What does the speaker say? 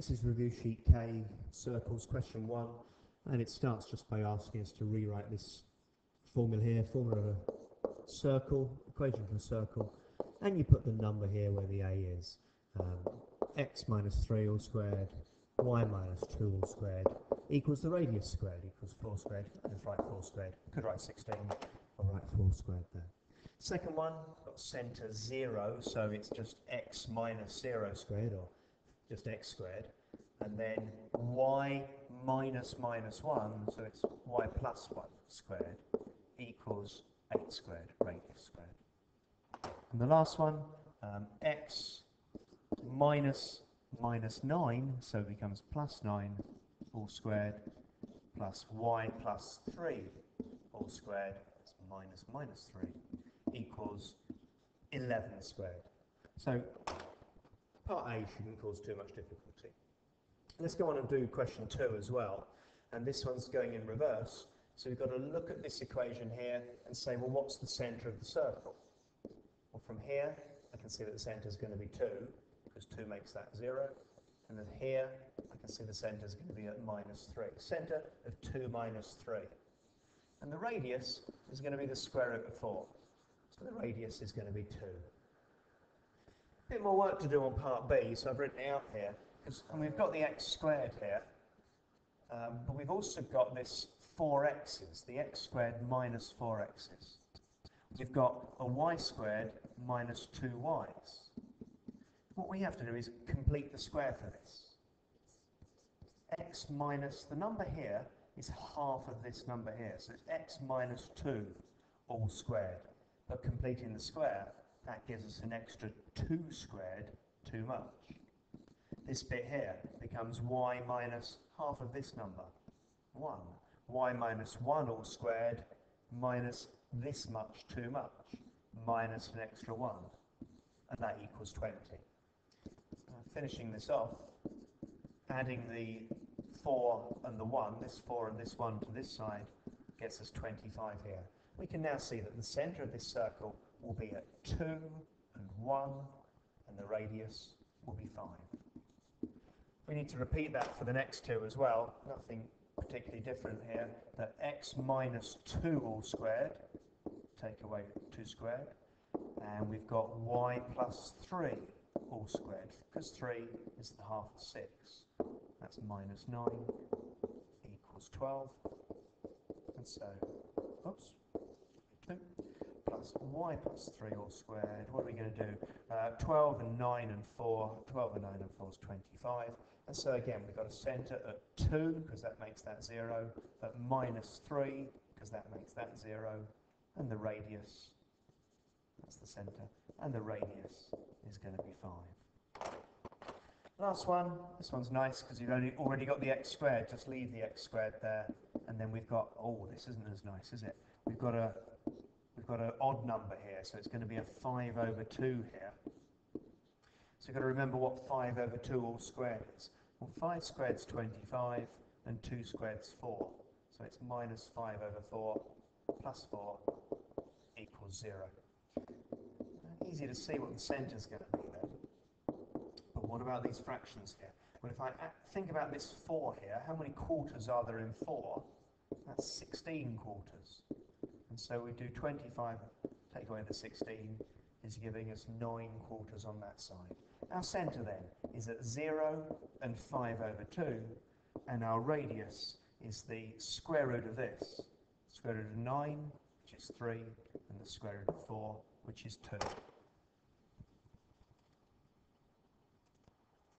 This is review sheet K, circles, question 1, and it starts just by asking us to rewrite this formula here, formula of a circle, equation for a circle, and you put the number here where the A is. X minus 3 all squared, y minus 2 all squared equals the radius squared equals 4 squared. Let's write 4 squared. Could write 16, I'll write 4 squared there. Second one, got centre 0, so it's just x minus 0 squared, or just x squared, and then y minus minus 1, so it's y plus 1 squared, equals 8 squared, radius squared. And the last one, x minus minus 9, so it becomes plus 9 all squared, plus y plus 3 all squared, that's minus minus 3, equals 11 squared. So part A shouldn't cause too much difficulty. Let's go on and do question 2 as well, and this one's going in reverse. So we've got to look at this equation here and say, well, what's the centre of the circle? Well, from here, I can see that the centre is going to be 2, because 2 makes that 0. And then here, I can see the centre is going to be at minus 3. Centre of 2 minus 3. And the radius is going to be the square root of 4. So the radius is going to be 2. A bit more work to do on part B, so I've written it out here. And we've got the x squared here, but we've also got this 4x's, the x squared minus 4x's. We've got a y squared minus 2y's. What we have to do is complete the square for this. X minus, the number here is half of this number here, so it's x minus 2 all squared. But completing the square, that gives us an extra 2 squared too much. This bit here becomes y minus half of this number, 1. Y minus 1 all squared minus this much too much, minus an extra 1, and that equals 20. Finishing this off, adding the 4 and the 1, this 4 and this 1 to this side, gets us 25 here. We can now see that the centre of this circle will be at 2 and 1, and the radius will be 5. We need to repeat that for the next two as well, nothing particularly different here, that x minus 2 all squared, take away 2 squared, and we've got y plus 3 all squared, because 3 is the half of 6. That's minus 9 equals 12, and so, oops, 2, plus y plus 3 all squared. What are we going to do? 12 and 9 and 4, 12 and 9 and 4 is 25. And so again, we've got a centre at 2, because that makes that 0, at minus 3, because that makes that 0, and the radius, that's the centre, and the radius is going to be 5. Last one, this one's nice because you've already got the x squared, just leave the x squared there, and then we've got, oh, this isn't as nice, is it? We've got an odd number here, so it's going to be a 5 over 2 here. So you've got to remember what 5 over 2 all squared is. Well, 5 squared is 25, and 2 squared is 4. So it's minus 5 over 4 plus 4 equals 0. Easy to see what the centre is going to be then. But what about these fractions here? Well, if I think about this 4 here, how many quarters are there in 4? That's 16 quarters. And so we do 25, take away the 16, is giving us 9 quarters on that side. Our centre then is at 0 and 5 over 2, and our radius is the square root of this. Square root of 9, which is 3, and the square root of 4, which is 2.